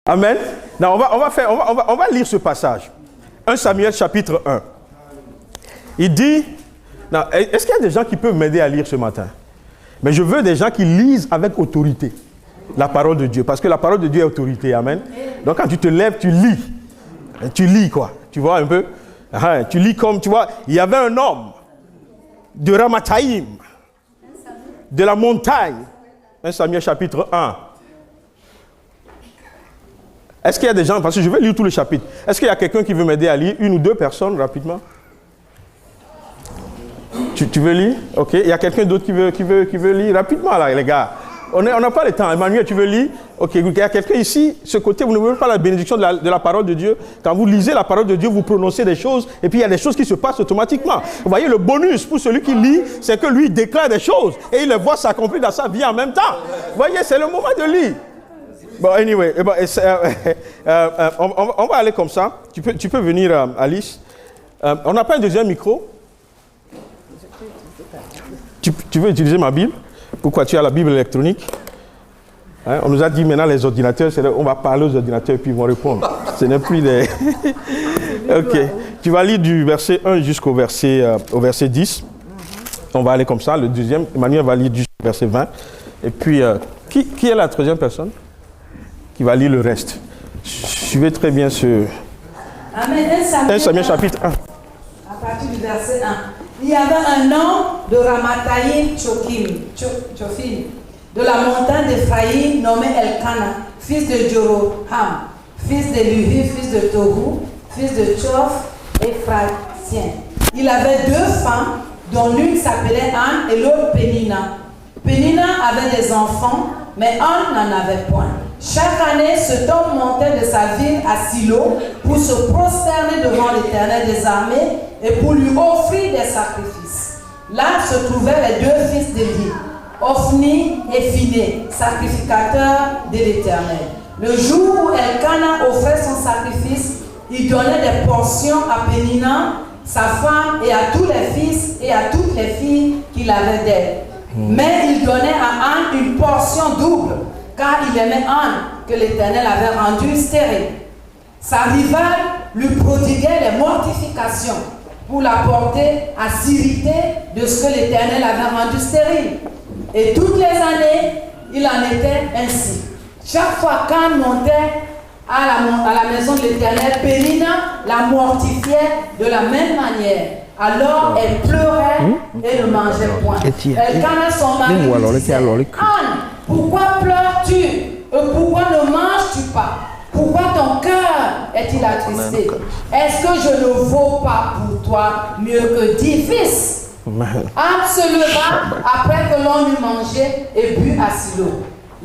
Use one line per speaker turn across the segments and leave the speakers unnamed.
Amen. Non, on va lire ce passage. 1 Samuel chapitre 1. Il dit, est-ce qu'il y a des gens qui peuvent m'aider à lire ce matin? Mais je veux des gens qui lisent avec autorité la parole de Dieu. Parce que la parole de Dieu est autorité. Amen. Donc quand tu te lèves, tu lis. Tu lis quoi? Tu vois un peu? Tu lis comme, tu vois, il y avait un homme de Ramathaïm, de la montagne. 1 Samuel chapitre 1. Est-ce qu'il y a des gens, parce que je vais lire tout le chapitre. Est-ce qu'il y a quelqu'un qui veut m'aider à lire? Une ou deux personnes rapidement? Tu veux lire? Ok. Il y a quelqu'un d'autre qui veut lire rapidement là, les gars. On n'a pas le temps. Emmanuel, tu veux lire? Ok. Il y a quelqu'un ici, ce côté, vous ne voulez pas la bénédiction de la parole de Dieu. Quand vous lisez la parole de Dieu, vous prononcez des choses et puis il y a des choses qui se passent automatiquement. Vous voyez, le bonus pour celui qui lit, c'est que lui déclare des choses et il les voit s'accomplir dans sa vie en même temps. Vous voyez, c'est le moment de lire. Bon, anyway, on va aller comme ça. Tu peux venir, Alice. On n'a pas un deuxième micro. Tu veux utiliser ma Bible? Pourquoi tu as la Bible électronique? On nous a dit maintenant les ordinateurs, on va parler aux ordinateurs et puis ils vont répondre. Ce n'est plus des... Ok. Tu vas lire du verset 1 jusqu'au verset 10. On va aller comme ça. Le deuxième, Emmanuel va lire jusqu'au verset 20. Et puis, qui est la troisième personne qui va lire le reste? Suivez très bien ce...
Amen.
1 Samuel chapitre 1.
À partir du verset 1. Il y avait un homme de Ramathaïm Tchophim, de la montagne d'Ephraïm, nommé Elkana, fils de Jeroham, fils de Luhi, fils de Tohu, fils de Tchoph, Ephratien. Il avait deux femmes, dont l'une s'appelait Anne et l'autre Pénina. Pénina avait des enfants, mais Anne n'en avait point. Chaque année, cet homme montait de sa ville à Silo pour se prosterner devant l'Éternel des armées et pour lui offrir des sacrifices. Là se trouvaient les deux fils d'Élie, Ophni et Phiné, sacrificateurs de l'Éternel. Le jour où Elkana offrait son sacrifice, il donnait des portions à Pénina, sa femme, et à tous les fils et à toutes les filles qu'il avait d'elle. Mais il donnait à Anne une portion double, car il aimait Anne, que l'Éternel avait rendue stérile. Sa rivale lui prodiguait les mortifications pour la porter à s'irriter de ce que l'Éternel avait rendu stérile. Et toutes les années, il en était ainsi. Chaque fois qu'Anne montait à la maison de l'Éternel, Pénina la mortifiait de la même manière. Alors elle pleurait et ne mangeait point. Elkana, son mari, disait: Anne, pourquoi pleures-tu et pourquoi ne manges-tu pas? Pourquoi ton cœur est-il attristé? Est-ce que je ne vaux pas pour toi mieux que 10 fils? Anne se leva après que l'on eut mangé et bu à Silo.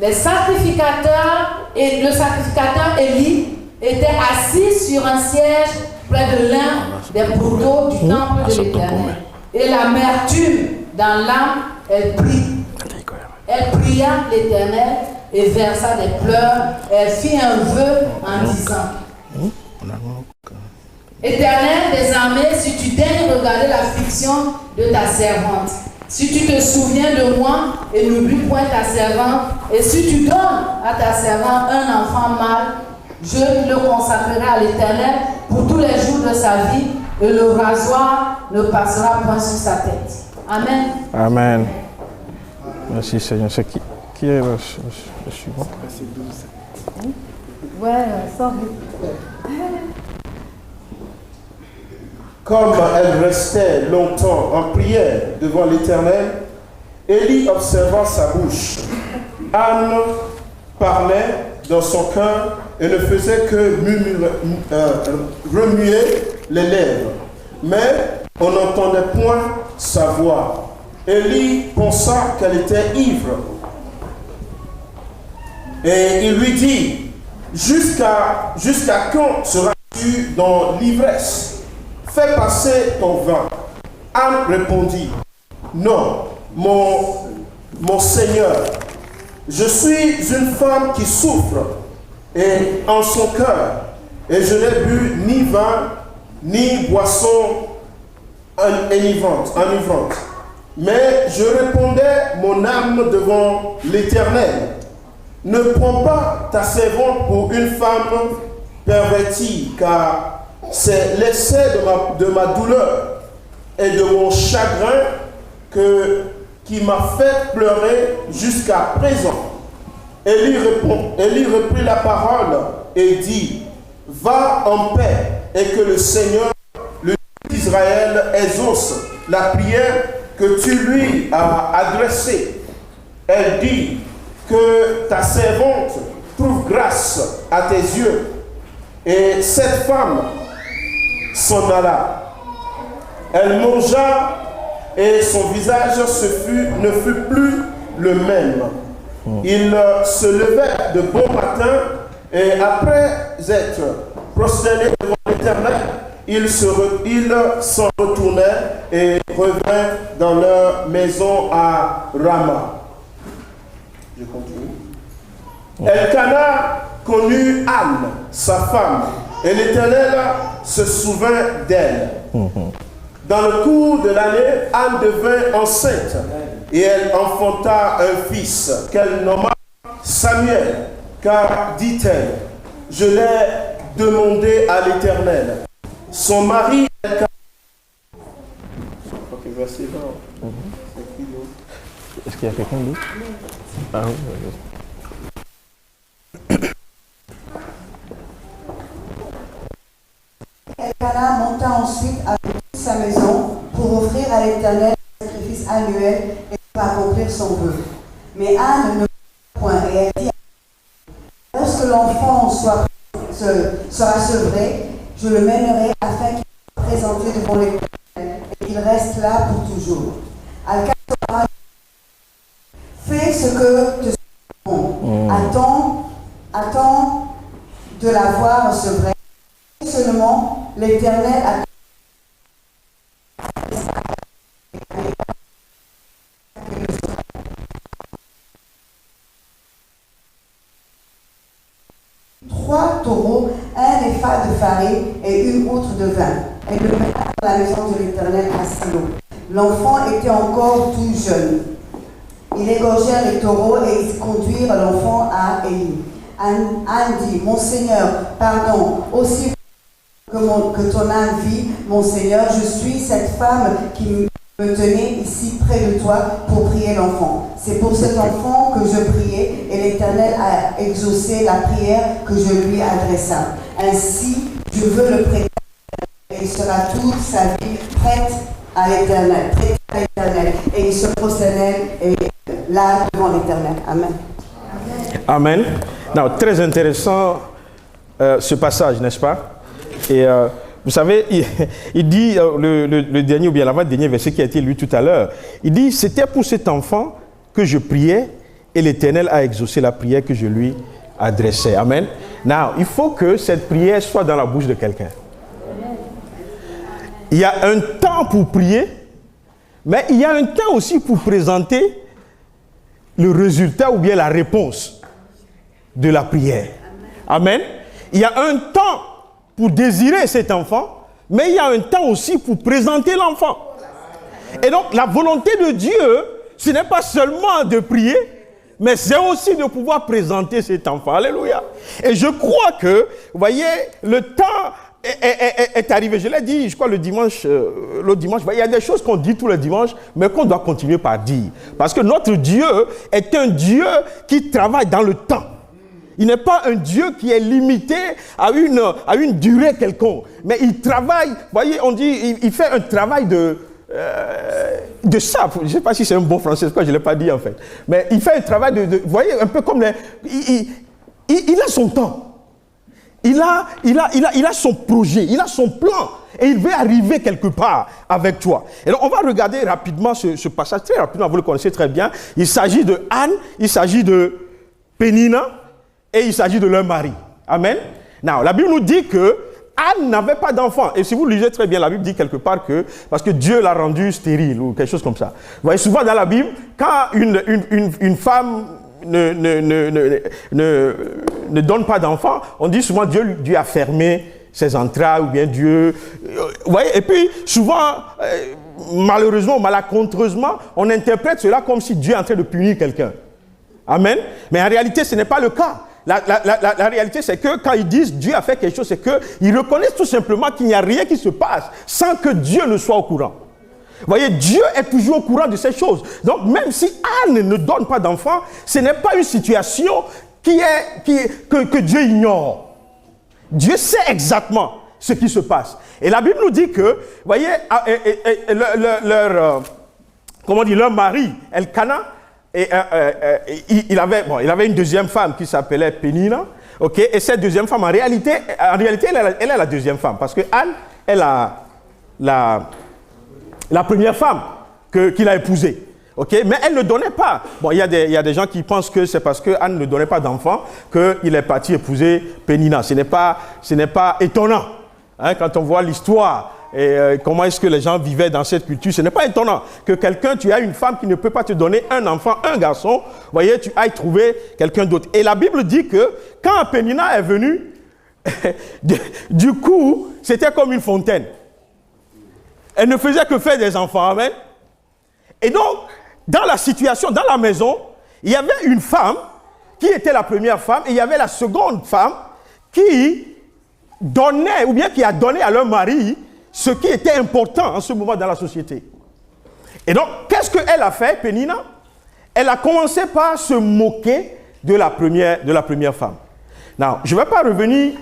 Le sacrificateur Élie était assis sur un siège près de l'un des poteaux du temple de l'Éternel. Et l'amertume dans l'âme, elle pria l'Éternel et versa des pleurs. Elle fit un vœu en disant: Éternel des armées, si tu daignes regarder l'affliction de ta servante, si tu te souviens de moi et n'oublie point ta servante, et si tu donnes à ta servante un enfant mâle, je le consacrerai à l'Éternel pour tous les jours de sa vie, et le rasoir ne passera point sur sa tête. Amen.
Amen. Merci Seigneur. C'est qui est le suivant?
Ouais, sorry.
Comme elle restait longtemps en prière devant l'Éternel, Élie observa sa bouche. Anne parlait dans son cœur et ne faisait que remuer les lèvres. Mais on n'entendait point sa voix. Élie pensa qu'elle était ivre. Et il lui dit: Jusqu'à quand seras-tu dans l'ivresse? Fais passer ton vin. Anne répondit: Non, mon Seigneur, je suis une femme qui souffre et en son cœur, et je n'ai bu ni vin, ni boisson enivrante. Mais je répondais mon âme devant l'Éternel. ne prends pas ta servante pour une femme pervertie, car c'est l'excès de ma douleur et de mon chagrin qui m'a fait pleurer jusqu'à présent. Élie reprit la parole et dit, va en paix et que le Seigneur, le Dieu d'Israël, exauce la prière que tu lui as adressée. Elle dit, que ta servante trouve grâce à tes yeux. Et cette femme s'en alla. Elle mangea et son visage ne fut plus le même. Il se levait de bon matin et après être prosterné devant l'Éternel, ils s'en retournaient et revinrent dans leur maison à Rama. Je continue. Elkana connut Anne, sa femme, et l'Éternel se souvint d'elle. Dans le cours de l'année, Anne devint enceinte et elle enfanta un fils qu'elle nomma Samuel, car, dit-elle, je l'ai demandé à l'Éternel. Son mari, Elkana. Ok, verset 20.
Est-ce qu'il y a quelqu'un d'autre? Ah oui,
Elkana monta ensuite avec toute sa maison pour offrir à l'Éternel un sacrifice annuel et pour accomplir son vœu. Mais Anne ne point et elle dit, lorsque l'enfant sera sevré, je le mènerai afin qu'il soit présenté devant l'Éternel et qu'il reste là pour toujours. Elkana fais ce que te bon. Attends de la voir sevrée. Seulement, l'Éternel a 3 taureaux, un épha de farine et une outre de vin, et le mena dans la maison de l'Éternel à Silo. L'enfant était encore tout jeune. Ils égorgèrent les taureaux et ils conduirent l'enfant à Élie. Anne dit, mon Seigneur, pardon, aussi que ton âme vit, mon Seigneur, je suis cette femme qui me tenait ici près de toi pour prier l'enfant. C'est pour cet enfant que je priais et l'Éternel a exaucé la prière que je lui adressa. Ainsi, je veux le prêter et il sera toute sa vie prête à l'Éternel, et il se prosternait là devant l'Éternel. Amen.
Amen. Non, très intéressant ce passage, n'est-ce pas? Et vous savez, il dit, le dernier ou bien l'avant-dernier verset qui a été lu tout à l'heure, il dit, c'était pour cet enfant que je priais et l'Éternel a exaucé la prière que je lui adressais. Amen. Now, il faut que cette prière soit dans la bouche de quelqu'un. Il y a un temps pour prier, mais il y a un temps aussi pour présenter le résultat ou bien la réponse de la prière. Amen. Il y a un temps pour désirer cet enfant, mais il y a un temps aussi pour présenter l'enfant. Et donc, la volonté de Dieu, ce n'est pas seulement de prier, mais c'est aussi de pouvoir présenter cet enfant. Alléluia. Et je crois que, vous voyez, le temps est arrivé. Je l'ai dit, je crois, l'autre dimanche, il y a des choses qu'on dit tous les dimanches, mais qu'on doit continuer par dire. Parce que notre Dieu est un Dieu qui travaille dans le temps. Il n'est pas un Dieu qui est limité à une durée quelconque. Mais il travaille, vous voyez, on dit, il fait un travail de ça. Je ne sais pas si c'est un bon français, je ne l'ai pas dit en fait. Mais il fait un travail vous voyez, un peu comme il a son temps. Il a son projet, il a son plan. Et il veut arriver quelque part avec toi. Et donc, on va regarder rapidement ce passage, très rapidement, vous le connaissez très bien. Il s'agit de Anne, il s'agit de Pénina, et il s'agit de leur mari. Amen. Now, la Bible nous dit que Anne n'avait pas d'enfant. Et si vous lisez très bien, la Bible dit quelque part que, parce que Dieu l'a rendue stérile ou quelque chose comme ça. Vous voyez, souvent dans la Bible, quand une femme ne donne pas d'enfant, on dit souvent Dieu a fermé ses entrailles ou bien Dieu... vous voyez, et puis souvent, malheureusement, malencontreusement, on interprète cela comme si Dieu est en train de punir quelqu'un. Amen. Mais en réalité, ce n'est pas le cas. La réalité, c'est que quand ils disent Dieu a fait quelque chose, c'est qu'ils reconnaissent tout simplement qu'il n'y a rien qui se passe sans que Dieu ne soit au courant. Vous voyez, Dieu est toujours au courant de ces choses. Donc, même si Anne ne donne pas d'enfant, ce n'est pas une situation que Dieu ignore. Dieu sait exactement ce qui se passe. Et la Bible nous dit que, vous voyez, leur mari, Elkana, il avait une deuxième femme qui s'appelait Pénina. Okay? Et cette deuxième femme, en réalité, elle est la deuxième femme. Parce que Anne est la première femme qu'il a épousée. Okay? Mais elle ne donnait pas. Bon, il y a des gens qui pensent que c'est parce que Anne ne donnait pas d'enfant qu'il est parti épouser Pénina. Ce n'est pas étonnant. Hein, quand on voit l'histoire et comment est-ce que les gens vivaient dans cette culture, ce n'est pas étonnant que tu as une femme qui ne peut pas te donner un enfant, un garçon, vous voyez, tu ailles trouver quelqu'un d'autre. Et la Bible dit que quand Pénina est venue, du coup, c'était comme une fontaine. Elle ne faisait que faire des enfants, amen. Et donc, dans la situation, dans la maison, il y avait une femme qui était la première femme et il y avait la seconde femme qui donnait, ou bien qui a donné à leur mari ce qui était important en ce moment dans la société. Et donc, qu'est-ce qu'elle a fait, Pénina? Elle a commencé par se moquer de la première femme. Non, je ne vais pas revenir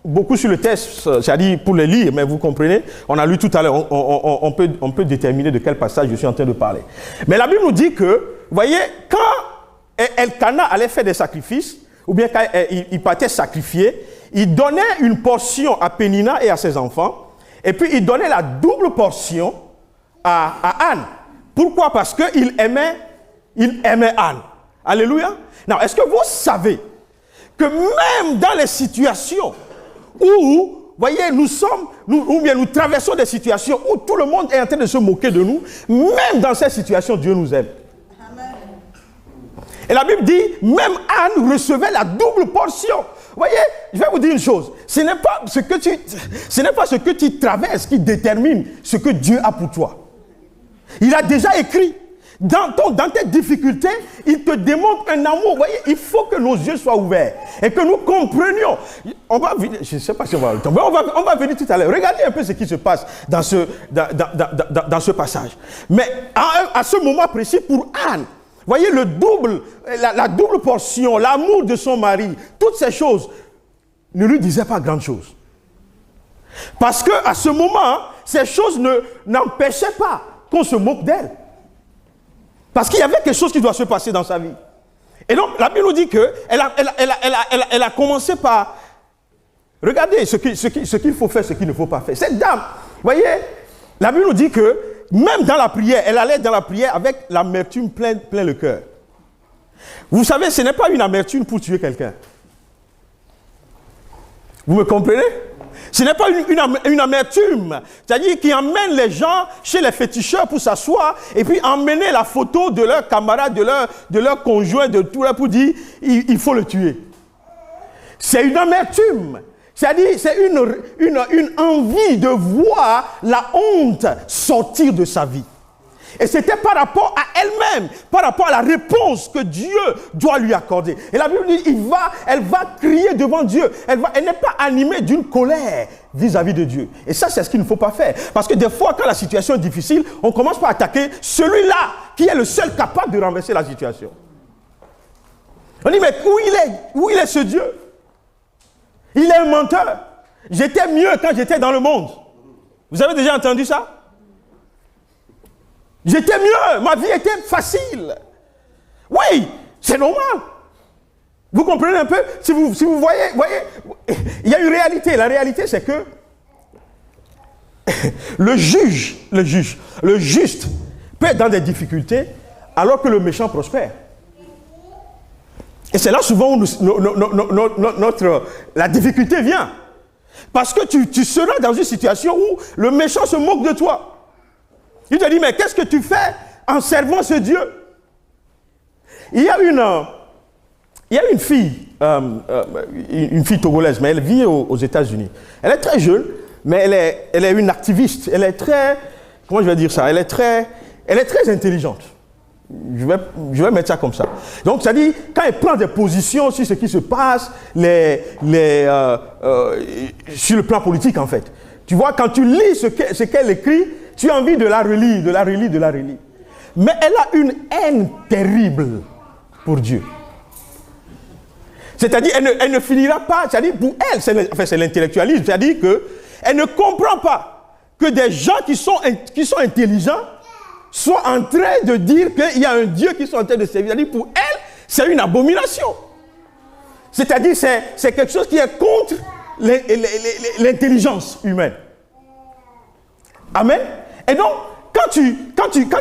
beaucoup sur le texte, c'est-à-dire pour les lire, mais vous comprenez, on a lu tout à l'heure, on peut déterminer de quel passage je suis en train de parler. Mais la Bible nous dit que, vous voyez, quand Elkana allait faire des sacrifices, ou bien quand il partait sacrifier, il donnait une portion à Pénina et à ses enfants, et puis il donnait la double portion à Anne. Pourquoi? Parce qu'il aimait Anne. Alléluia. Non, est-ce que vous savez que même dans les situations où, voyez, nous traversons des situations où tout le monde est en train de se moquer de nous, même dans ces situations, Dieu nous aime. Amen. Et la Bible dit, même Anne recevait la double portion. Vous voyez, je vais vous dire une chose, ce n'est pas ce que tu traverses qui détermine ce que Dieu a pour toi. Il a déjà écrit. Dans tes difficultés, il te démontre un amour. Vous voyez, il faut que nos yeux soient ouverts et que nous comprenions. Je ne sais pas si on va le temps, mais on va venir tout à l'heure. Regardez un peu ce qui se passe dans ce passage. Mais à ce moment précis, pour Anne, voyez, la double portion, l'amour de son mari, toutes ces choses ne lui disaient pas grand chose. Parce qu'à ce moment, ces choses n'empêchaient pas qu'on se moque d'elle. Parce qu'il y avait quelque chose qui doit se passer dans sa vie. Et donc, la Bible nous dit qu'elle a commencé par regarder ce qu'il faut faire, ce qu'il ne faut pas faire. Cette dame, vous voyez, la Bible nous dit que même dans la prière, elle allait dans la prière avec l'amertume plein le cœur. Vous savez, ce n'est pas une amertume pour tuer quelqu'un. Vous me comprenez? Ce n'est pas une amertume, c'est-à-dire qui emmène les gens chez les féticheurs pour s'asseoir et puis emmener la photo de leurs camarades, de leur conjoint, de tout là pour dire il faut le tuer. C'est une amertume, c'est-à-dire c'est une envie de voir la honte sortir de sa vie. Et c'était par rapport à elle-même, par rapport à la réponse que Dieu doit lui accorder. Et la Bible dit, elle va crier devant Dieu. Elle n'est pas animée d'une colère vis-à-vis de Dieu. Et ça, c'est ce qu'il ne faut pas faire. Parce que des fois, quand la situation est difficile, on commence par attaquer celui-là qui est le seul capable de renverser la situation. On dit, mais où il est ce Dieu? Il est un menteur. J'étais mieux quand j'étais dans le monde. Vous avez déjà entendu ça? J'étais mieux, ma vie était facile. Oui, c'est normal. Vous comprenez un peu? Si vous voyez, il y a une réalité. La réalité, c'est que le juste peut être dans des difficultés alors que le méchant prospère. Et c'est là souvent où la difficulté vient. Parce que tu seras dans une situation où le méchant se moque de toi. Il te dit, mais qu'est-ce que tu fais en servant ce Dieu? Il y a une fille, une fille togolaise, mais elle vit aux États-Unis. Elle est très jeune, mais elle est une activiste. Elle est très, comment je vais dire ça? Elle est très intelligente. Je vais mettre ça comme ça. Donc, ça dit, quand elle prend des positions sur ce qui se passe, sur le plan politique, en fait. Tu vois, quand tu lis ce qu'elle écrit, tu as envie de la relire, de la relire, de la relire. Mais elle a une haine terrible pour Dieu. C'est-à-dire, elle ne finira pas, c'est-à-dire, pour elle, c'est l'intellectualisme, c'est-à-dire qu'elle ne comprend pas que des gens qui sont intelligents soient en train de dire qu'il y a un Dieu qui sont en train de servir. C'est-à-dire, pour elle, c'est une abomination. C'est-à-dire, c'est quelque chose qui est contre l'intelligence humaine. Amen. Et donc, quand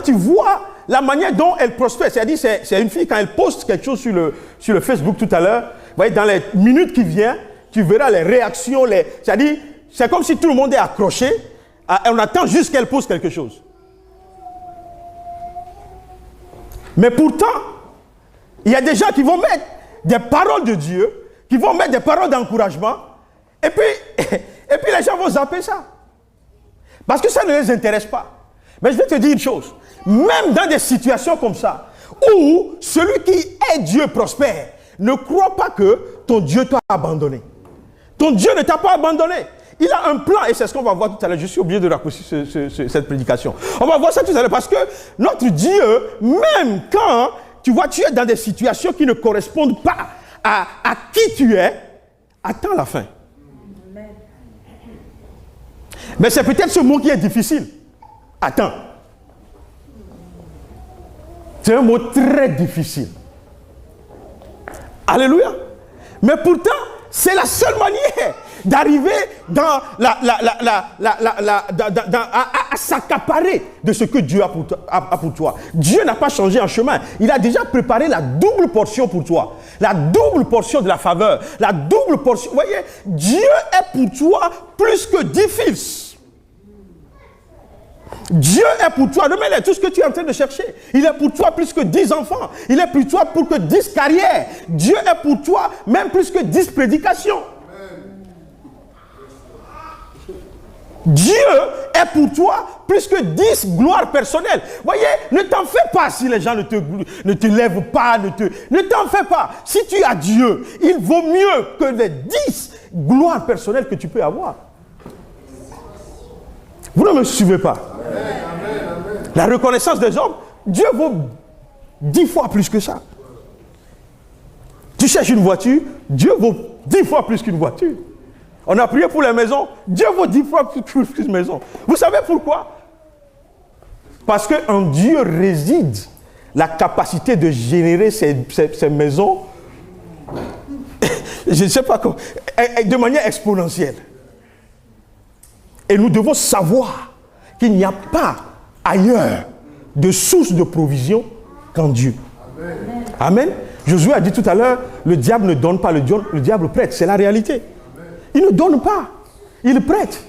tu vois la manière dont elle prospère, c'est-à-dire, c'est une fille, quand elle poste quelque chose sur le Facebook tout à l'heure, vous voyez, dans les minutes qui viennent, tu verras les réactions, c'est-à-dire, c'est comme si tout le monde est accroché, on attend juste qu'elle pose quelque chose. Mais pourtant, il y a des gens qui vont mettre des paroles de Dieu, qui vont mettre des paroles d'encouragement, et puis les gens vont zapper ça. Parce que ça ne les intéresse pas. Mais je vais te dire une chose, même dans des situations comme ça, où celui qui est Dieu prospère, ne crois pas que ton Dieu t'a abandonné. Ton Dieu ne t'a pas abandonné. Il a un plan, et c'est ce qu'on va voir tout à l'heure. Je suis obligé de raccourcir cette prédication. On va voir ça tout à l'heure, parce que notre Dieu, même quand tu vois, tu es dans des situations qui ne correspondent pas à qui tu es, attends la fin. Mais c'est peut-être ce mot qui est difficile. Attends. C'est un mot très difficile. Alléluia. Mais pourtant, c'est la seule manière d'arriver à s'accaparer de ce que Dieu a pour toi. Dieu n'a pas changé en chemin. Il a déjà préparé la double portion pour toi. La double portion de la faveur. La double portion. Vous voyez, Dieu est pour toi plus que 10 fils. Dieu est pour toi, remets-le, tout ce que tu es en train de chercher. Il est pour toi plus que 10 enfants. Il est pour toi plus que 10 carrières. Dieu est pour toi même plus que 10 prédications. Dieu est pour toi plus que 10 gloires personnelles. Voyez, ne t'en fais pas si les gens ne te lèvent pas. Ne t'en fais pas. Si tu as Dieu, il vaut mieux que les 10 gloires personnelles que tu peux avoir. Vous ne me suivez pas. Amen. La reconnaissance des hommes, Dieu vaut 10 fois plus que ça. Tu cherches une voiture, Dieu vaut 10 fois plus qu'une voiture. On a prié pour les maisons, Dieu vaut 10 fois plus qu'une maison. Vous savez pourquoi? Parce qu'en Dieu réside la capacité de générer ces maisons, je ne sais pas comment, de manière exponentielle. Et nous devons savoir qu'il n'y a pas ailleurs de source de provision qu'en Dieu. Amen. Amen. Josué a dit tout à l'heure, le diable ne donne pas, le diable prête. C'est la réalité. Amen. Il ne donne pas, il prête.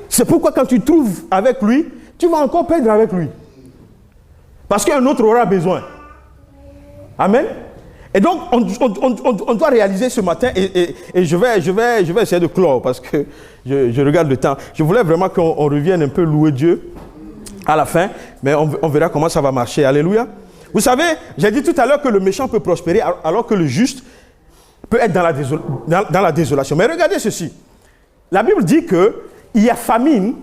C'est pourquoi quand tu trouves avec lui, tu vas encore perdre avec lui. Parce qu'un autre aura besoin. Amen. Et donc, on doit réaliser ce matin, et je vais essayer de clore, parce que je regarde le temps. Je voulais vraiment qu'on revienne un peu louer Dieu à la fin, mais on verra comment ça va marcher. Alléluia. Vous savez, j'ai dit tout à l'heure que le méchant peut prospérer, alors que le juste peut être dans la désolation. Mais regardez ceci. La Bible dit qu'il y a famine.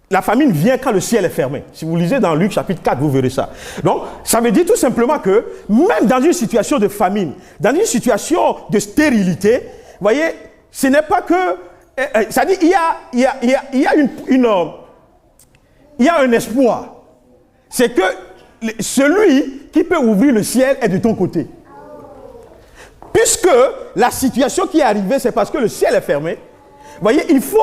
La famine vient quand le ciel est fermé. Si vous lisez dans Luc chapitre 4, vous verrez ça. Donc, ça veut dire tout simplement que même dans une situation de famine, dans une situation de stérilité, vous voyez, ce n'est pas que... ça dit, il y a un espoir. C'est que celui qui peut ouvrir le ciel est de ton côté. Puisque la situation qui est arrivée, c'est parce que le ciel est fermé. Vous voyez, il faut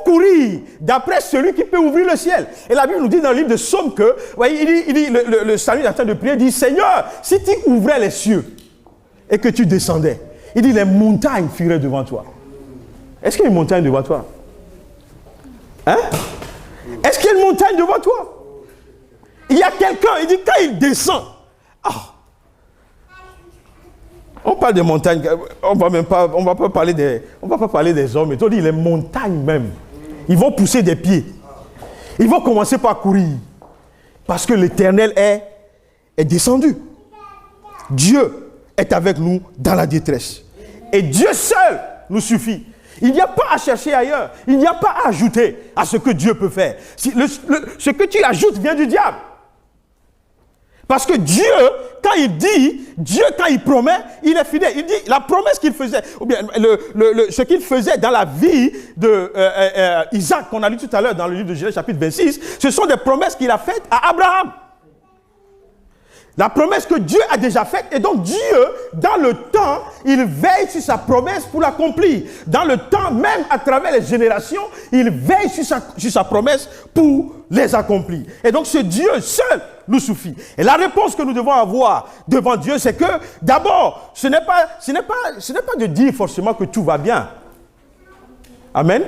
courir d'après celui qui peut ouvrir le ciel. Et la Bible nous dit dans le livre de Psaume que, vous voyez, il dit le salut en train de prier, il dit, Seigneur, si tu ouvrais les cieux et que tu descendais, il dit, les montagnes fuiraient devant toi. Est-ce qu'il y a une montagne devant toi? Hein? Est-ce qu'il y a une montagne devant toi? Il y a quelqu'un, il dit, quand il descend, on parle des montagnes, on va pas parler des hommes, mais on dit les montagnes même. Ils vont pousser des pieds. Ils vont commencer par courir. Parce que l'Éternel est est descendu. Dieu est avec nous dans la détresse. Et Dieu seul nous suffit. Il n'y a pas à chercher ailleurs. Il n'y a pas à ajouter à ce que Dieu peut faire. Ce que tu ajoutes vient du diable. Parce que Dieu, quand il dit, Dieu, quand il promet, il est fidèle. Il dit, la promesse qu'il faisait, ou bien ce qu'il faisait dans la vie d'Isaac, qu'on a lu tout à l'heure dans le livre de Genèse chapitre 26, ce sont des promesses qu'il a faites à Abraham. La promesse que Dieu a déjà faite, et donc Dieu, dans le temps, il veille sur sa promesse pour l'accomplir. Dans le temps, même à travers les générations, il veille sur sa promesse pour les accomplir. Et donc ce Dieu seul nous suffit. Et la réponse que nous devons avoir devant Dieu, c'est que d'abord, ce n'est pas de dire forcément que tout va bien. Amen.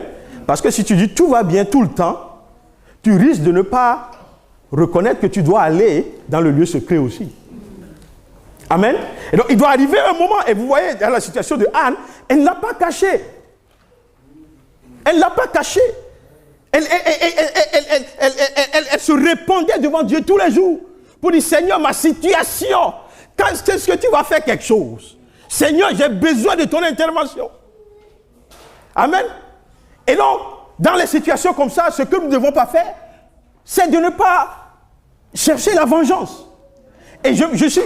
Parce que si tu dis tout va bien tout le temps, tu risques de ne pas reconnaître que tu dois aller dans le lieu secret aussi. Amen. Et donc il doit arriver un moment, et vous voyez dans la situation de Anne, elle ne l'a pas caché. Elle ne l'a pas caché. Elle se répondait devant Dieu tous les jours pour dire, Seigneur, ma situation, est-ce que tu vas faire quelque chose? Seigneur, j'ai besoin de ton intervention. Amen. Et donc, dans les situations comme ça, ce que nous ne devons pas faire, c'est de ne pas chercher la vengeance. Et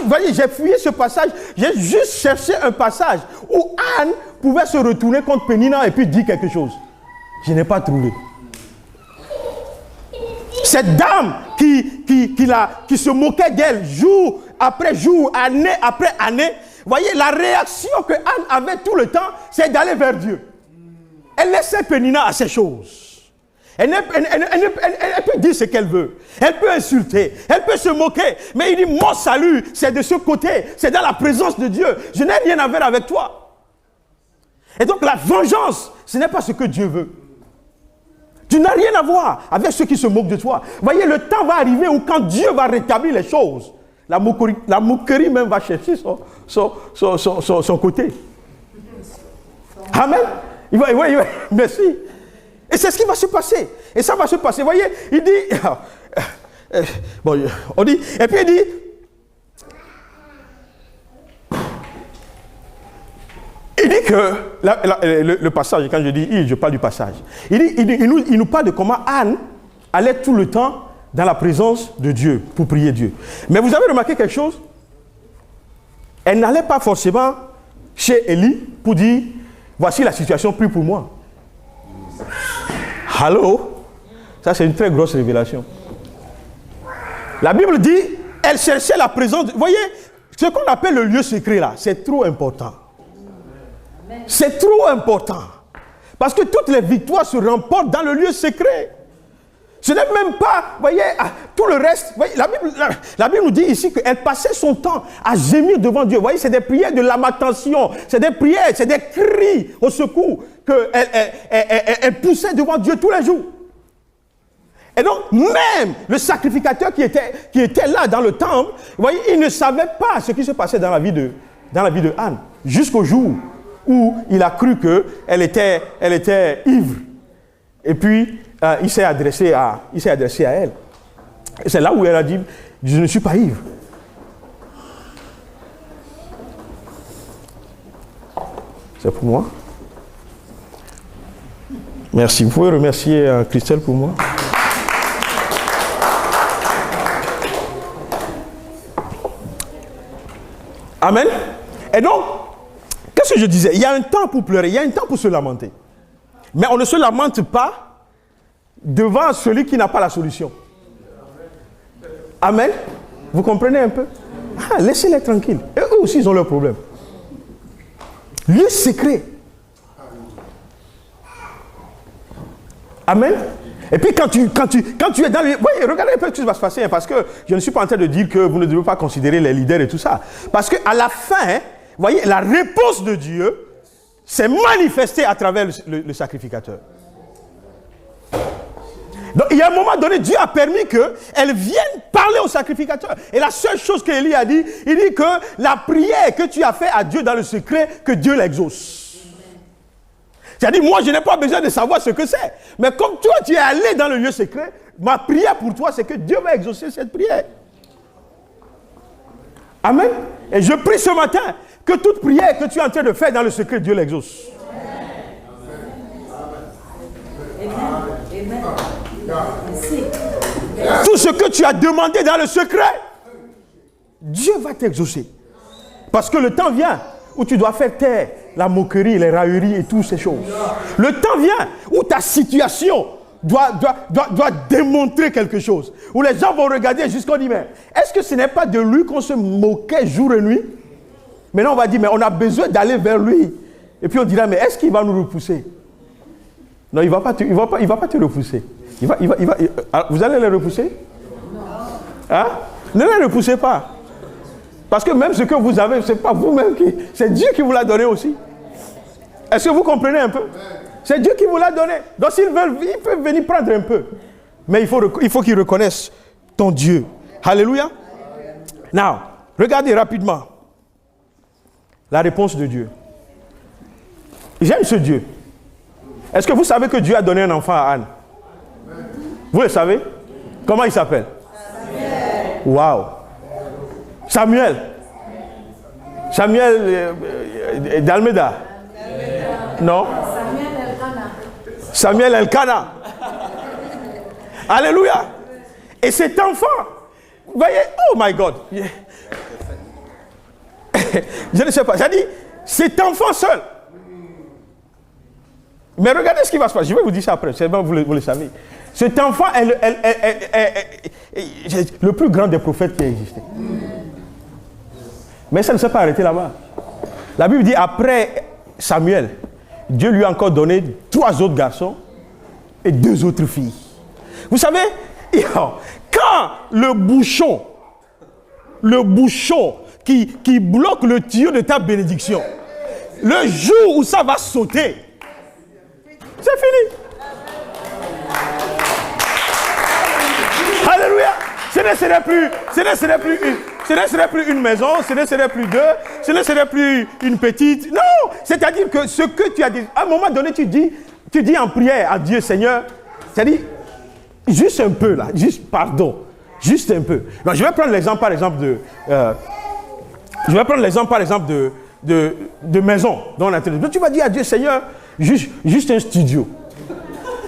voyez, j'ai fouillé ce passage, j'ai juste cherché un passage où Anne pouvait se retourner contre Pénina et puis dire quelque chose. Je n'ai pas trouvé. Cette dame qui se moquait d'elle jour après jour, année après année, voyez, la réaction que Anne avait tout le temps, c'est d'aller vers Dieu. Elle laissait Pénina à ces choses. Elle peut dire ce qu'elle veut. Elle peut insulter. Elle peut se moquer. Mais il dit, mon salut, c'est de ce côté. C'est dans la présence de Dieu. Je n'ai rien à voir avec toi. Et donc la vengeance, ce n'est pas ce que Dieu veut. Tu n'as rien à voir avec ceux qui se moquent de toi. Voyez, le temps va arriver où quand Dieu va rétablir les choses, la moquerie même va chercher son côté. Amen. Merci. Et c'est ce qui va se passer. Et ça va se passer. Vous voyez, il dit... bon, on dit... Et puis il dit... Il dit que... le passage, quand je dis il, je parle du passage. Il nous parle de comment Anne allait tout le temps dans la présence de Dieu pour prier Dieu. Mais vous avez remarqué quelque chose? Elle n'allait pas forcément chez Élie pour dire, voici la situation, prie pour moi. Allô? Ça, c'est une très grosse révélation. La Bible dit, elle cherchait la présence. Vous voyez, ce qu'on appelle le lieu secret là, c'est trop important. C'est trop important. Parce que toutes les victoires se remportent dans le lieu secret. Ce n'est même pas, vous voyez, tout le reste. Voyez, la Bible nous dit ici qu'elle passait son temps à gémir devant Dieu. Vous voyez, c'est des prières de lamentation. C'est des prières, c'est des cris au secours qu'elle poussait devant Dieu tous les jours. Et donc, même le sacrificateur qui était là dans le temple, vous voyez, il ne savait pas ce qui se passait dans la vie de Anne. Jusqu'au jour où il a cru qu'elle était ivre. Et puis, il s'est adressé à elle. Et c'est là où elle a dit, je ne suis pas ivre. C'est pour moi. Merci. Vous pouvez remercier Christelle pour moi. Amen. Et donc, qu'est-ce que je disais? Il y a un temps pour pleurer, il y a un temps pour se lamenter. Mais on ne se lamente pas devant celui qui n'a pas la solution. Amen. Vous comprenez un peu? Laissez-les tranquilles. Et eux aussi, ils ont leurs problèmes. Lieu secret. Amen. Et puis quand tu es dans le... Oui, regardez un peu ce qui va se passer, parce que je ne suis pas en train de dire que vous ne devez pas considérer les leaders et tout ça. Parce qu'à la fin, vous voyez, la réponse de Dieu s'est manifestée à travers le sacrificateur. Donc, il y a un moment donné, Dieu a permis qu'elle vienne parler au sacrificateur. Et la seule chose qu'Élie a dit, il dit que la prière que tu as faite à Dieu dans le secret, que Dieu l'exauce. C'est-à-dire, moi, je n'ai pas besoin de savoir ce que c'est. Mais comme toi, tu es allé dans le lieu secret, ma prière pour toi, c'est que Dieu va exaucer cette prière. Amen. Et je prie ce matin que toute prière que tu es en train de faire dans le secret, Dieu l'exauce.
Amen. Merci.
Tout ce que tu as demandé dans le secret, Dieu va t'exaucer. Parce que le temps vient où tu dois faire taire la moquerie, les railleries et toutes ces choses. Le temps vient où ta situation doit démontrer quelque chose. Où les gens vont regarder jusqu'au dire, mais est-ce que ce n'est pas de lui qu'on se moquait jour et nuit? Maintenant on va dire, mais on a besoin d'aller vers lui. Et puis on dira, mais est-ce qu'il va nous repousser? Non, il ne va pas te repousser. Vous allez les repousser? Hein? Ne les repoussez pas. Parce que même ce que vous avez, ce n'est pas vous-même c'est Dieu qui vous l'a donné aussi. Est-ce que vous comprenez un peu? C'est Dieu qui vous l'a donné. Donc s'ils veulent, ils peuvent venir prendre un peu. Mais il faut qu'ils reconnaissent ton Dieu. Alléluia. Now, regardez rapidement la réponse de Dieu. J'aime ce Dieu. Est-ce que vous savez que Dieu a donné un enfant à Anne? Vous le savez? Comment il s'appelle? Waouh! Samuel d'Almeida. Non? Samuel Elkana. Alléluia. Et cet enfant, voyez, oh my God. Je ne sais pas, j'ai dit, cet enfant seul. Mais regardez ce qui va se passer. Je vais vous dire ça après, c'est bon, vous le savez. Cet enfant est le plus grand des prophètes qui a existé. Mais ça ne s'est pas arrêté là-bas. La Bible dit, après Samuel, Dieu lui a encore donné 3 autres garçons et 2 autres filles. Vous savez, quand le bouchon qui bloque le tuyau de ta bénédiction, le jour où ça va sauter, c'est fini. Alléluia. Ce ne serait plus une maison, ce ne serait plus 2, ce ne serait plus une petite. Non, c'est-à-dire que ce que tu as dit, à un moment donné, tu dis en prière à Dieu, Seigneur, c'est-à-dire, juste un peu là, juste pardon, juste un peu. Non, je vais prendre l'exemple par exemple de maison. Donc tu vas dire à Dieu, Seigneur, juste un studio,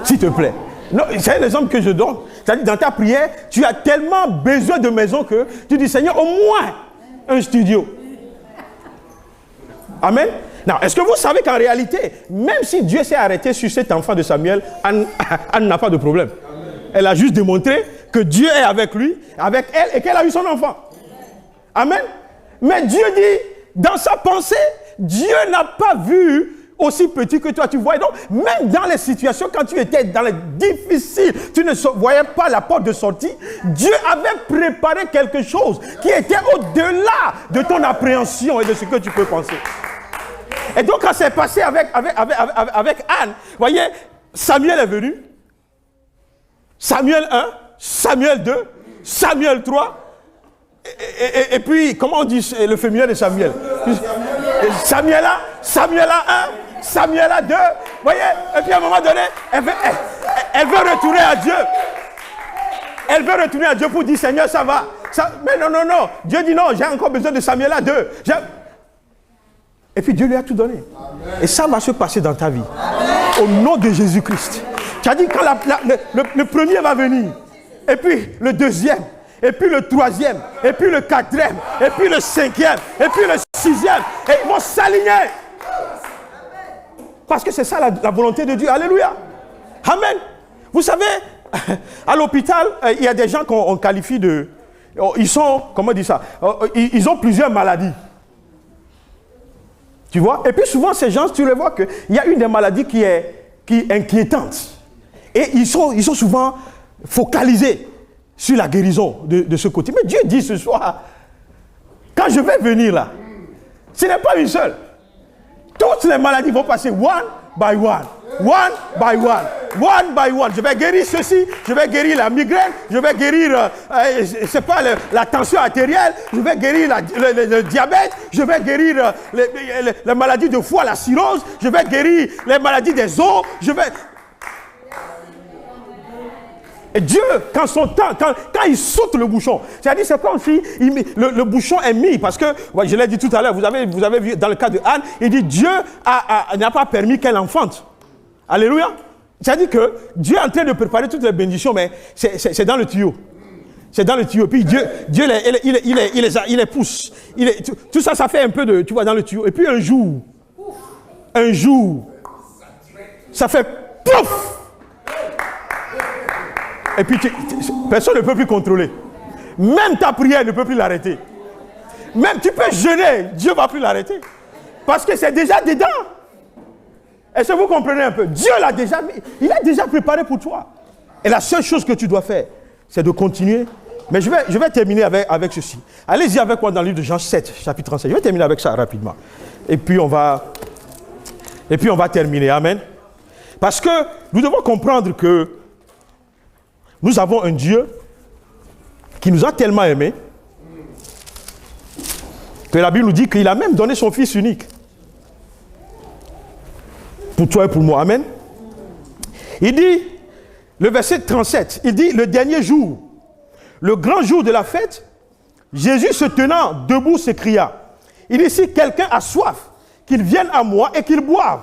s'il te plaît. Non, c'est l'exemple que je donne. C'est-à-dire, dans ta prière, tu as tellement besoin de maison que tu dis, Seigneur, au moins un studio. Amen. Non, est-ce que vous savez qu'en réalité, même si Dieu s'est arrêté sur cet enfant de Samuel, Anne n'a pas de problème. Elle a juste démontré que Dieu est avec lui, avec elle, et qu'elle a eu son enfant. Amen. Mais Dieu dit, dans sa pensée, Dieu n'a pas vu aussi petit que toi, tu vois. Donc, même dans les situations, quand tu étais dans les difficiles, tu ne voyais pas la porte de sortie, Dieu avait préparé quelque chose qui était au-delà de ton appréhension et de ce que tu peux penser. Et donc, quand c'est passé avec Anne, vous voyez, Samuel est venu, Samuel 1, Samuel 2, Samuel 3, et puis, comment on dit le féminin de Samuel? Samuel 1, Samuel 2, vous voyez, et puis à un moment donné, elle veut retourner à Dieu. Elle veut retourner à Dieu pour dire, Seigneur, ça va. Mais non. Dieu dit non, j'ai encore besoin de Samuel 2. Et puis Dieu lui a tout donné. Amen. Et ça va se passer dans ta vie. Amen. Au nom de Jésus-Christ. Tu as dit quand le premier va venir, et puis le deuxième, et puis le troisième, et puis le quatrième, et puis le cinquième, et puis le sixième, et ils vont s'aligner. Parce que c'est ça la volonté de Dieu. Alléluia. Amen. Vous savez, à l'hôpital, il y a des gens qu'on qualifie de... Ils sont, comment on dit ça? Ils ont plusieurs maladies. Tu vois? Et puis souvent, ces gens, tu les vois qu'il y a une des maladies qui est inquiétante. Et ils sont souvent focalisés sur la guérison de ce côté. Mais Dieu dit ce soir, quand je vais venir là, ce n'est pas une seule. Toutes les maladies vont passer one by one. One by one. One by one. Je vais guérir ceci, je vais guérir la migraine, je vais guérir, la tension artérielle, je vais guérir le diabète, je vais guérir les maladies de foie, la cirrhose, je vais guérir les maladies des os, Et Dieu, quand il saute le bouchon, c'est-à-dire c'est comme si le bouchon est mis, parce que, je l'ai dit tout à l'heure, vous avez vu dans le cas de Anne, il dit Dieu n'a pas permis qu'elle enfante. Alléluia. C'est-à-dire que Dieu est en train de préparer toutes les bénédictions, mais c'est dans le tuyau. C'est dans le tuyau. Puis Dieu il les pousse. Tout ça, ça fait un peu de, tu vois, dans le tuyau. Et puis un jour, ça fait pouf! Et puis personne ne peut plus contrôler. Même ta prière ne peut plus l'arrêter. Même tu peux jeûner, Dieu ne va plus l'arrêter. Parce que c'est déjà dedans. Est-ce que vous comprenez un peu? Dieu l'a déjà mis. Il a déjà préparé pour toi. Et la seule chose que tu dois faire, c'est de continuer. Mais je vais terminer avec ceci. Allez-y avec moi dans le livre de Jean 7, chapitre 37. Je vais terminer avec ça rapidement. Et puis on va terminer. Amen. Parce que nous devons comprendre que nous avons un Dieu qui nous a tellement aimés que la Bible nous dit qu'il a même donné son Fils unique. Pour toi et pour moi. Amen. Il dit, le verset 37, il dit, le dernier jour, le grand jour de la fête, Jésus se tenant debout s'écria, il dit, si quelqu'un a soif, qu'il vienne à moi et qu'il boive.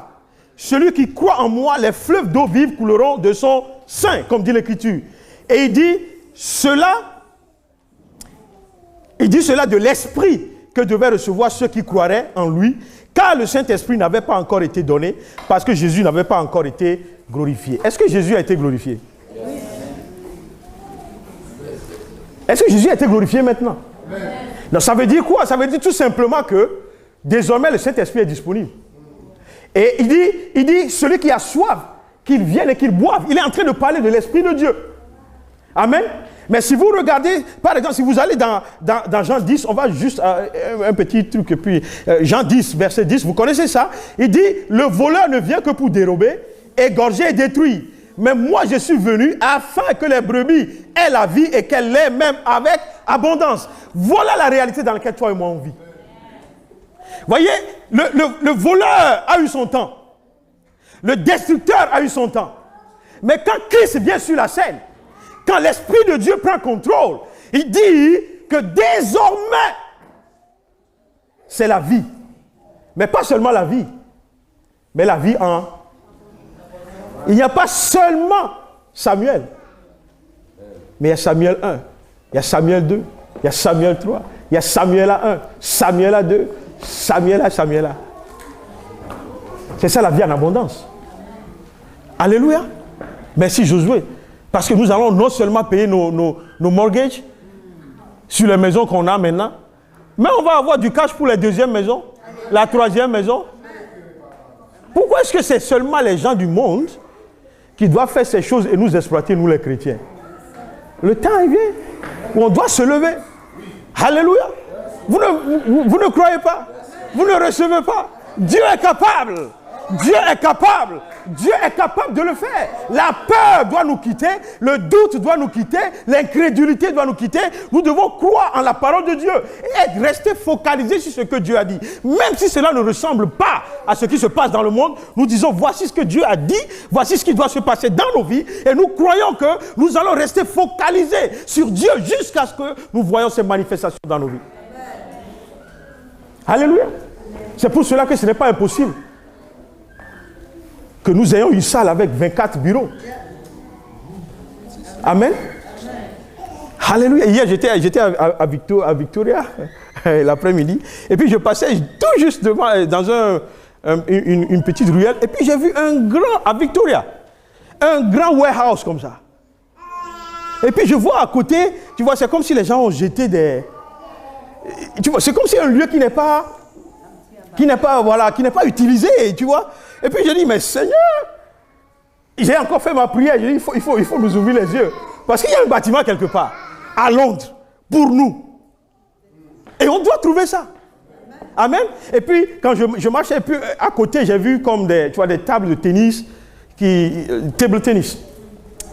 Celui qui croit en moi, les fleuves d'eau vive couleront de son sein, comme dit l'Écriture. Et il dit cela de l'Esprit que devaient recevoir ceux qui croiraient en lui, car le Saint-Esprit n'avait pas encore été donné, parce que Jésus n'avait pas encore été glorifié. Est-ce que Jésus a été glorifié? Oui. Est-ce que Jésus a été glorifié maintenant? Oui. Non, ça veut dire quoi? Ça veut dire tout simplement que désormais le Saint-Esprit est disponible. Et il dit, celui qui a soif, qu'il vienne et qu'il boive. Il est en train de parler de l'Esprit de Dieu. Amen. Mais si vous regardez, par exemple, si vous allez dans Jean 10, on va juste un petit truc, et puis Jean 10, verset 10, vous connaissez ça? Il dit, le voleur ne vient que pour dérober, égorger et détruire. Mais moi, je suis venu afin que les brebis aient la vie et qu'elles l'aient même avec abondance. Voilà la réalité dans laquelle toi et moi on vit. Voyez, le voleur a eu son temps. Le destructeur a eu son temps. Mais quand Christ vient sur la scène, quand l'Esprit de Dieu prend contrôle, il dit que désormais, c'est la vie. Mais pas seulement la vie, mais la vie en... Il n'y a pas seulement Samuel, mais il y a Samuel 1, il y a Samuel 2, il y a Samuel 3, il y a Samuel 1, Samuel 2, Samuel. C'est ça la vie en abondance. Alléluia. Merci Josué. Parce que nous allons non seulement payer nos mortgages sur les maisons qu'on a maintenant, mais on va avoir du cash pour la deuxième maison, la troisième maison. Pourquoi est-ce que c'est seulement les gens du monde qui doivent faire ces choses et nous exploiter, nous les chrétiens? Le temps vient où on doit se lever. Alléluia. Vous ne croyez pas? Vous ne recevez pas? Dieu est capable. Dieu est capable. Dieu est capable de le faire. La peur doit nous quitter. Le doute doit nous quitter. L'incrédulité doit nous quitter. Nous devons croire en la parole de Dieu et rester focalisés sur ce que Dieu a dit. Même si cela ne ressemble pas à ce qui se passe dans le monde, nous disons voici ce que Dieu a dit, voici ce qui doit se passer dans nos vies et nous croyons que nous allons rester focalisés sur Dieu jusqu'à ce que nous voyons ces manifestations dans nos vies. Alléluia. C'est pour cela que ce n'est pas impossible que nous ayons une salle avec 24 bureaux. Amen. Alléluia. Hier, j'étais à Victoria l'après-midi. Et puis, je passais tout juste devant, dans une petite ruelle. Et puis, j'ai vu à Victoria, un grand warehouse comme ça. Et puis, je vois à côté, tu vois, c'est comme si les gens ont jeté des... Tu vois, c'est comme si un lieu qui n'est pas utilisé, tu vois. Et puis je dis, mais Seigneur, j'ai encore fait ma prière. Je dis, il faut nous ouvrir les yeux. Parce qu'il y a un bâtiment quelque part, à Londres, pour nous. Et on doit trouver ça. Amen. Et puis, quand je marchais, puis à côté, j'ai vu comme des tables de tennis, table tennis.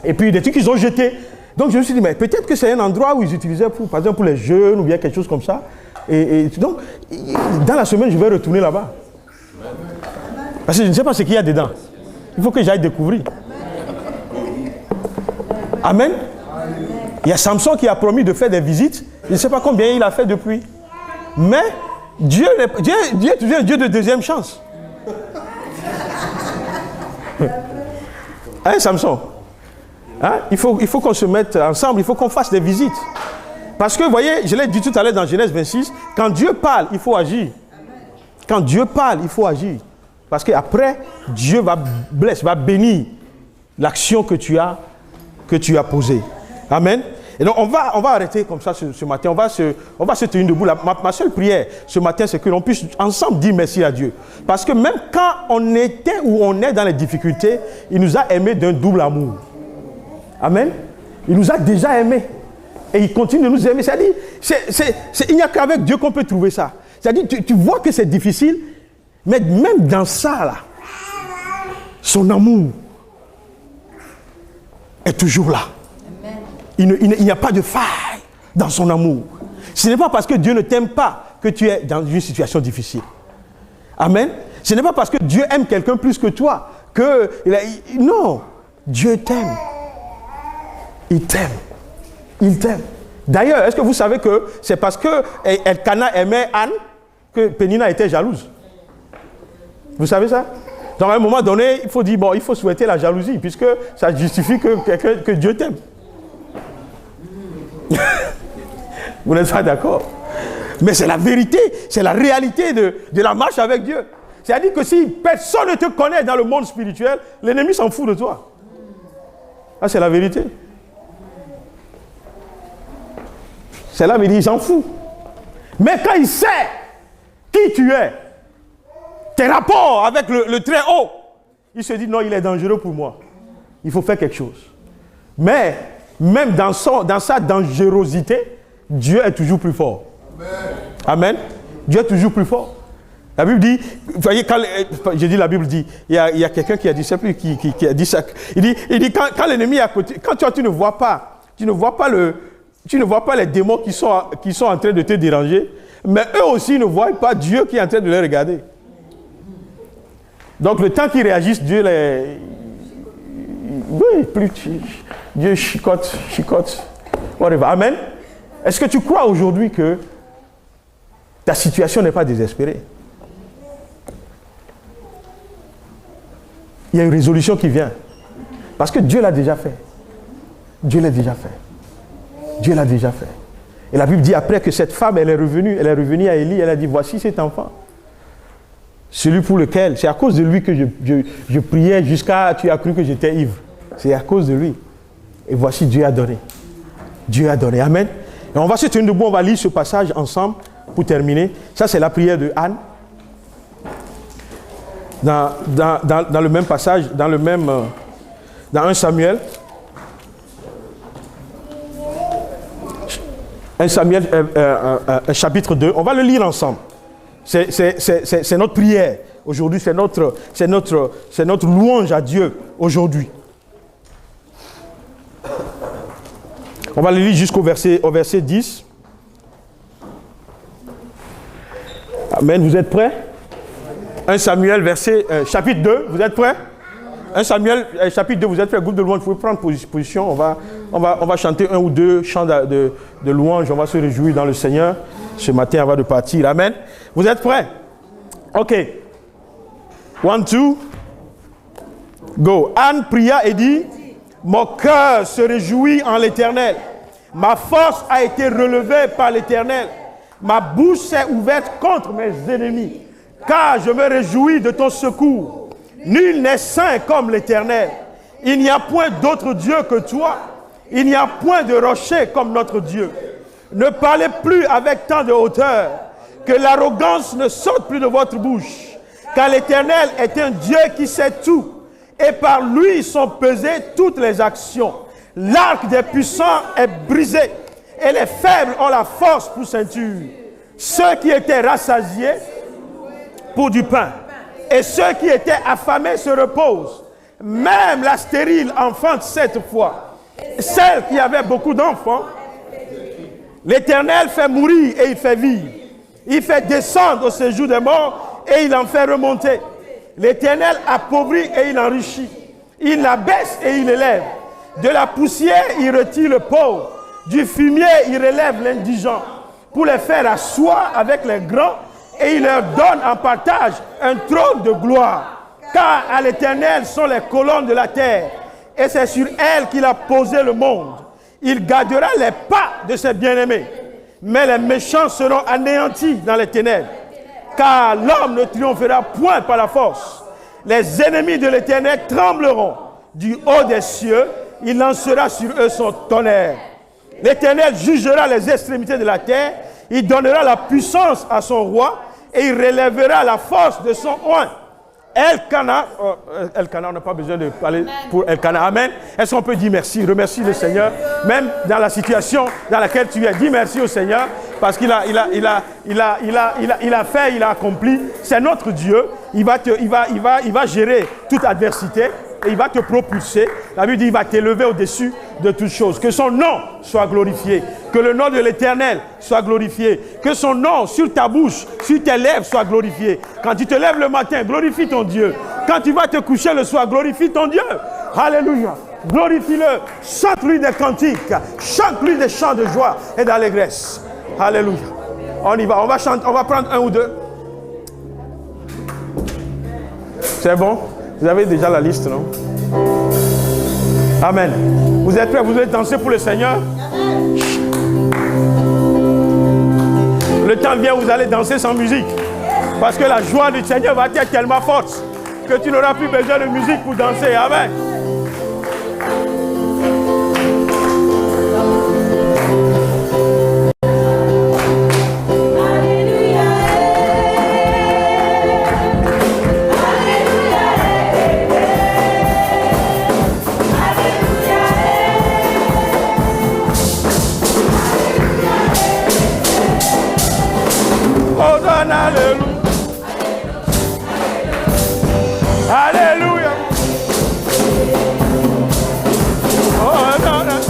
Et puis des trucs qu'ils ont jetés. Donc je me suis dit, mais peut-être que c'est un endroit où ils utilisaient, par exemple, pour les jeunes ou bien quelque chose comme ça. Et donc, dans la semaine, je vais retourner là-bas. Parce que je ne sais pas ce qu'il y a dedans. Il faut que j'aille découvrir. Amen. Il y a Samson qui a promis de faire des visites. Je ne sais pas combien il a fait depuis. Mais Dieu est toujours un Dieu de deuxième chance. Hein, Samson? Hein? Il faut qu'on se mette ensemble, il faut qu'on fasse des visites. Parce que, vous voyez, je l'ai dit tout à l'heure dans Genèse 26, quand Dieu parle, il faut agir. Quand Dieu parle, il faut agir. Parce qu'après, Dieu va bénir l'action que tu as posée. Amen. Et donc, on va arrêter comme ça ce matin. On va se tenir debout. Ma seule prière ce matin, c'est que l'on puisse ensemble dire merci à Dieu. Parce que même quand on était ou on est dans les difficultés, il nous a aimés d'un double amour. Amen. Il nous a déjà aimés. Et il continue de nous aimer. C'est-à-dire, il n'y a qu'avec Dieu qu'on peut trouver ça. C'est-à-dire, tu vois que c'est difficile, mais même dans ça, là, son amour est toujours là. Il n'y a pas de faille dans son amour. Ce n'est pas parce que Dieu ne t'aime pas que tu es dans une situation difficile. Amen. Ce n'est pas parce que Dieu aime quelqu'un plus que toi que... Non, Dieu t'aime. Il t'aime. Il t'aime. D'ailleurs, est-ce que vous savez que c'est parce que Elkana aimait Anne que Pénina était jalouse? Vous savez ça? Donc à un moment donné, il faut dire, bon, il faut souhaiter la jalousie, puisque ça justifie que Dieu t'aime. Vous n'êtes pas d'accord? Mais c'est la vérité, c'est la réalité de la marche avec Dieu. C'est-à-dire que si personne ne te connaît dans le monde spirituel, l'ennemi s'en fout de toi. Ah, c'est la vérité. C'est là, mais il s'en fout. Mais quand il sait qui tu es, tes rapports avec le très haut, il se dit non, il est dangereux pour moi. Il faut faire quelque chose. Mais même dans sa dangerosité, Dieu est toujours plus fort. Amen. Dieu est toujours plus fort. La Bible dit, vous voyez, la Bible dit, il y a quelqu'un qui a dit, je ne sais plus qui a dit ça. Il dit quand l'ennemi est à côté, quand tu ne vois pas les démons qui sont en train de te déranger, mais eux aussi ne voient pas Dieu qui est en train de les regarder. Donc le temps qu'ils réagissent, Dieu les... Oui, Dieu chicote. Whatever. Amen. Est-ce que tu crois aujourd'hui que ta situation n'est pas désespérée? Il y a une résolution qui vient. Parce que Dieu l'a déjà fait. Dieu l'a déjà fait. Dieu l'a déjà fait. Et la Bible dit après que cette femme, elle est revenue à Élie, elle a dit, voici cet enfant. Celui pour lequel, c'est à cause de lui que je priais jusqu'à, tu as cru que j'étais ivre. C'est à cause de lui. Et voici, Dieu a donné. Dieu a donné. Amen. Et on va se tenir debout, on va lire ce passage ensemble pour terminer. Ça, c'est la prière de Anne. Dans le même passage, dans 1 Samuel. 1 Samuel, chapitre 2. On va le lire ensemble. C'est notre prière aujourd'hui, c'est notre louange à Dieu aujourd'hui. On va le lire jusqu'au verset 10. Amen, vous êtes prêts? 1 Samuel, chapitre 2, vous êtes prêts? 1 Samuel, chapitre 2, vous êtes prêts? Groupe de louange, vous pouvez prendre position. On va chanter un ou deux chants de louange. On va se réjouir dans le Seigneur ce matin avant de partir. Amen. Vous êtes prêts? Ok. 1, 2, go. Anne pria et dit, mon cœur se réjouit en l'Éternel. Ma force a été relevée par l'Éternel. Ma bouche s'est ouverte contre mes ennemis. Car je me réjouis de ton secours. Nul n'est saint comme l'Éternel. Il n'y a point d'autre Dieu que toi. Il n'y a point de rocher comme notre Dieu. Ne parlez plus avec tant de hauteur. Que l'arrogance ne sorte plus de votre bouche. Car l'Éternel est un Dieu qui sait tout. Et par lui sont pesées toutes les actions. L'arc des puissants est brisé. Et les faibles ont la force pour ceinture. Ceux qui étaient rassasiés pour du pain. Et ceux qui étaient affamés se reposent. Même la stérile enfante 7 fois. Celle qui avait beaucoup d'enfants, l'Éternel fait mourir et il fait vivre. Il fait descendre au séjour des morts et il en fait remonter. L'Éternel appauvrit et il enrichit. Il l'abaisse et il élève. De la poussière, il retire le pauvre. Du fumier, il relève l'indigent pour les faire asseoir avec les grands et il leur donne en partage un trône de gloire. Car à l'Éternel sont les colonnes de la terre et c'est sur elles qu'il a posé le monde. Il gardera les pas de ses bien-aimés, mais les méchants seront anéantis dans les ténèbres. Car l'homme ne triomphera point par la force. Les ennemis de l'Éternel trembleront. Du haut des cieux, il lancera sur eux son tonnerre. L'Éternel jugera les extrémités de la terre. Il donnera la puissance à son roi et il relèvera la force de son oint. Elkana, on n'a pas besoin de parler pour Elkana. Amen. Est-ce qu'on peut dire merci, remercie le Seigneur, même dans la situation dans laquelle tu es. Dis merci au Seigneur parce qu'il a fait, il a accompli. C'est notre Dieu. Il va gérer toute adversité et il va te propulser. La Bible dit il va t'élever au-dessus de toutes choses. Que son nom soit glorifié. Que le nom de l'Éternel soit glorifié. Que son nom sur ta bouche, sur tes lèvres soit glorifié. Quand tu te lèves le matin, glorifie ton Dieu. Quand tu vas te coucher le soir, glorifie ton Dieu. Alléluia. Glorifie-le. Chante-lui des cantiques. Chante-lui des chants de joie et d'allégresse. Alléluia. On y va. On va chanter. On va prendre un ou deux. C'est bon? Vous avez déjà la liste, non? Amen. Vous êtes prêts? Vous allez danser pour le Seigneur? Le temps vient où vous allez danser sans musique. Parce que la joie du Seigneur va être tellement forte que tu n'auras plus besoin de musique pour danser. Amen. Alléluia. Oh, non, non.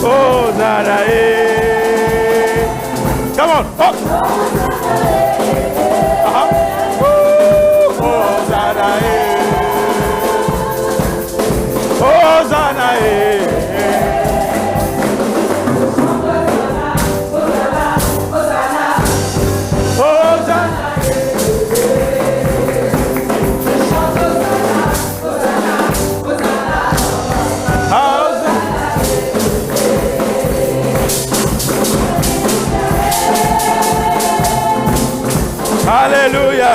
Oh, Zanae. Come on. Oh. Oh, Zanae. Oh, Zanae. Alléluia.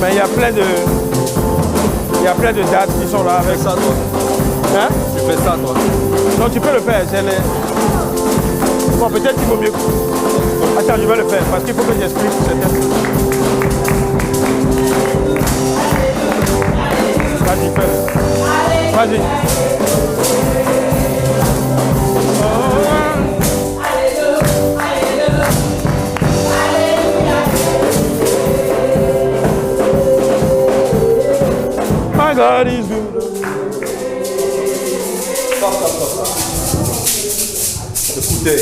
Mais il y a plein de dates qui sont là avec ça, toi. Hein? Tu fais ça, toi. Non, tu peux le faire. Bon, peut-être qu'il vaut mieux. Attends, je vais le faire parce qu'il faut que j'explique certaines choses. Vas-y, fais-le. Vas-y. My God is good.
Écoutez,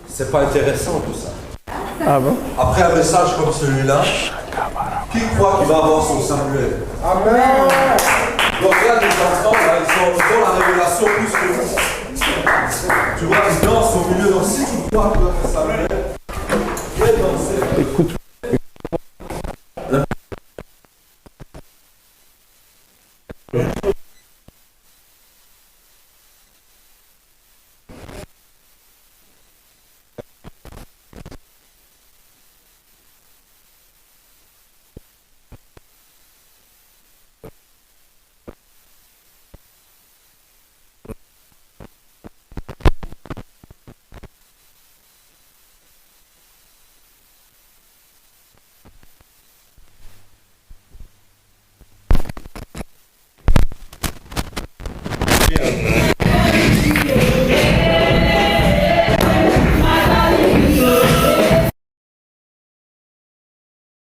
c'est pas intéressant tout ça.
Ah bon?
Après un message comme celui-là, qui croit qu'il va avoir son Samuel? Amen. Donc là, les enfants, là, ils ont la révélation plus que vous. Tu vois, ils dansent au milieu. Donc si tu crois que tu as un Samuel, viens danser.
Écoute.